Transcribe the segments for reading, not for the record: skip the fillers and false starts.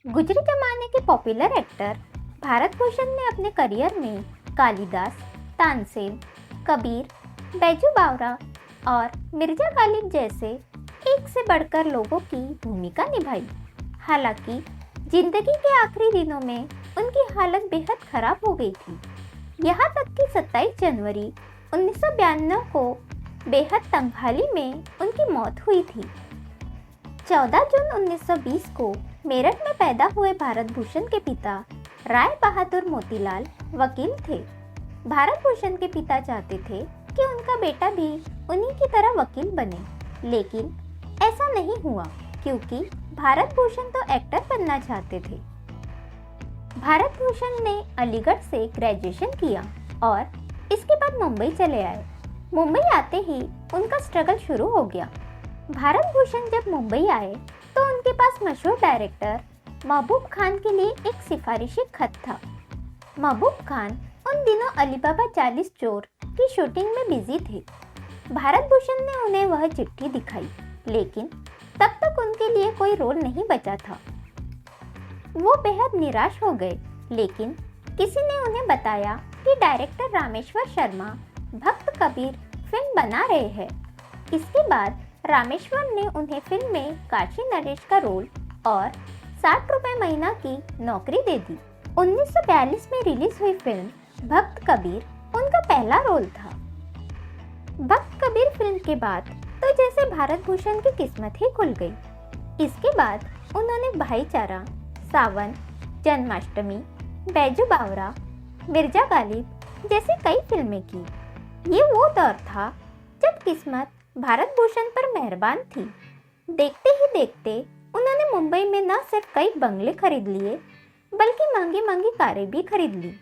गुजरी जमाने के पॉपुलर एक्टर भारत भूषण ने अपने करियर में कालिदास, तानसेन, कबीर, बैजू बावरा और मिर्जा गालिब जैसे एक से बढ़कर लोगों की भूमिका निभाई। हालांकि जिंदगी के आखिरी दिनों में उनकी हालत बेहद खराब हो गई थी। यहाँ तक कि 27 जनवरी 1992 को बेहद तंगहाली में उनकी मौत हुई थी। 14 जून 1920 को मेरठ में पैदा हुए भारत भूषण के पिता राय बहादुर मोतीलाल वकील थे। भारत भूषण के पिता चाहते थे कि उनका बेटा भी उन्हीं की तरह वकील बने, लेकिन ऐसा नहीं हुआ क्योंकि भारत भूषण तो एक्टर बनना चाहते थे। भारत भूषण ने अलीगढ़ से ग्रेजुएशन किया और इसके बाद मुंबई चले आए। मुंबई आते ही उनका स्ट्रगल शुरू हो गया। भारत भूषण जब मुंबई आए तो उनके पास मशहूर डायरेक्टर महबूब खान के लिए एक सिफारिशी खत था। महबूब खान उन दिनों अलीबाबा 40 चोर की शूटिंग में बिजी थे। भारत भूषण ने उन्हें वह चिट्ठी दिखाई, लेकिन तब तक उनके लिए कोई रोल नहीं बचा था। वो बेहद निराश हो गए, लेकिन किसी ने उन्हें बताया कि डायरेक्टर रामेश्वर शर्मा भक्त कबीर फिल्म बना रहे हैं। इसके बाद रामेश्वर ने उन्हें फिल्म में काशी नरेश का रोल और 60 रुपए महीना की नौकरी दे दी। 1942 में रिलीज हुई फिल्म भक्त कबीर उनका पहला रोल था। भक्त कबीर फिल्म के बाद तो जैसे भारत भूषण की किस्मत ही खुल गई। इसके बाद उन्होंने भाईचारा, सावन, जन्माष्टमी, बैजू बावरा, मिर्जा गालिब जैसी कई फिल्में की। ये वो दौर था जब किस्मत भारत भूषण पर मेहरबान थी। देखते ही देखते उन्होंने मुंबई में न सिर्फ कई बंगले खरीद लिए, बल्कि महंगी महंगी कारें भी खरीद ली।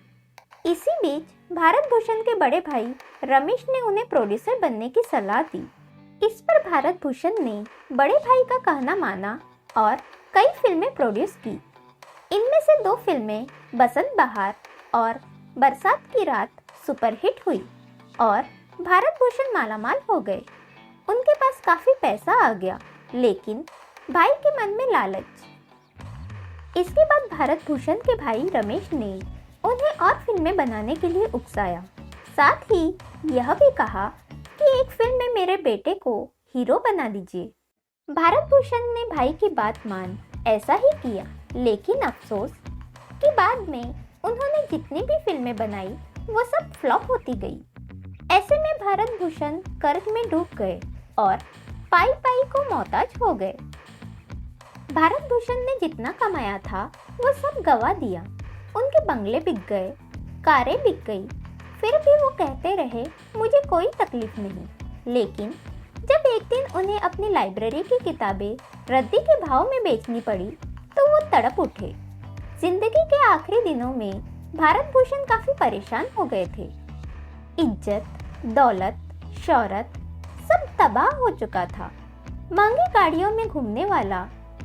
इसी बीच भारत भूषण के बड़े भाई रमेश ने उन्हें प्रोड्यूसर बनने की सलाह दी। इस पर भारत भूषण ने बड़े भाई का कहना माना और कई फिल्में प्रोड्यूस की। इनमें से 2 फिल्में बसंत बहार और बरसात की रात सुपरहिट हुई और भारत भूषण मालामाल हो गए। उनके पास काफी पैसा आ गया, लेकिन भाई के मन में लालच। इसके बाद भारत भूषण के भाई रमेश ने उन्हें और फिल्में बनाने के लिए उकसाया। साथ ही यह भी कहा कि एक फिल्म में मेरे बेटे को हीरो बना दीजिए। भारत भूषण ने भाई की बात मान ऐसा ही किया, लेकिन अफसोस कि बाद में उन्होंने जितनी भी फिल्में बनाई वो सब फ्लॉप होती गई। ऐसे में भारत भूषण कर्ज में डूब गए और पाई पाई को मोहताज हो गए। भारत भूषण ने जितना कमाया था वो सब गवा दिया। उनके बंगले बिक गए, कारें बिक गई। फिर भी वो कहते रहे मुझे कोई तकलीफ नहीं। लेकिन जब एक दिन उन्हें अपनी लाइब्रेरी की किताबें रद्दी के भाव में बेचनी पड़ी तो वो तड़प उठे। जिंदगी के आखिरी दिनों में भारत भूषण काफी परेशान हो गए थे। इज्जत, दौलत, शोहरत सब तबाह हो चुका था। महंगी गाड़ियों में घूमने वाला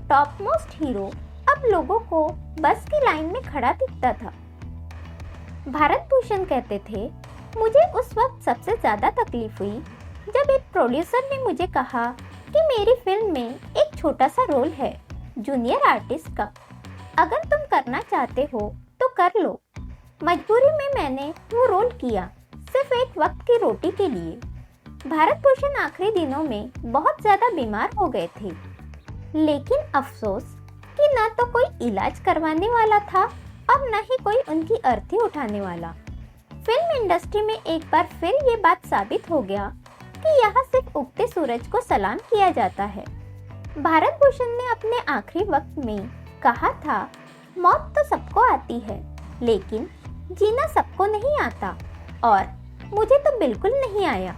टॉप मोस्ट हीरो अब लोगों को बस की लाइन में खड़ा दिखता था। भारत भूषण कहते थे, मुझे उस वक्त सबसे ज्यादा तकलीफ हुई जब एक प्रोड्यूसर ने मुझे कहा कि मेरी फिल्म में एक छोटा सा रोल है जूनियर आर्टिस्ट का, अगर तुम करना चाहते हो तो कर लो। मजबूरी में मैंने वो रोल किया, सिर्फ एक वक्त की रोटी के लिए। भारत भूषण आखिरी दिनों में बहुत ज्यादा बीमार हो गए थे, लेकिन अफसोस कि न तो कोई इलाज करवाने वाला था और न ही कोई उनकी अर्थी उठाने वाला। फिल्म इंडस्ट्री में एक बार फिर ये बात साबित हो गया कि यहाँ सिर्फ उगते सूरज को सलाम किया जाता है। भारत भूषण ने अपने आखिरी वक्त में कहा था, मौत तो सबको आती है, लेकिन जीना सबको नहीं आता, और मुझे तो बिल्कुल नहीं आया।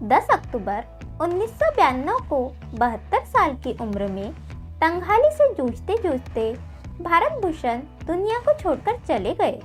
10 अक्टूबर 1992 को 72 साल की उम्र में तंगहाली से जूझते जूझते भारत भूषण दुनिया को छोड़कर चले गए।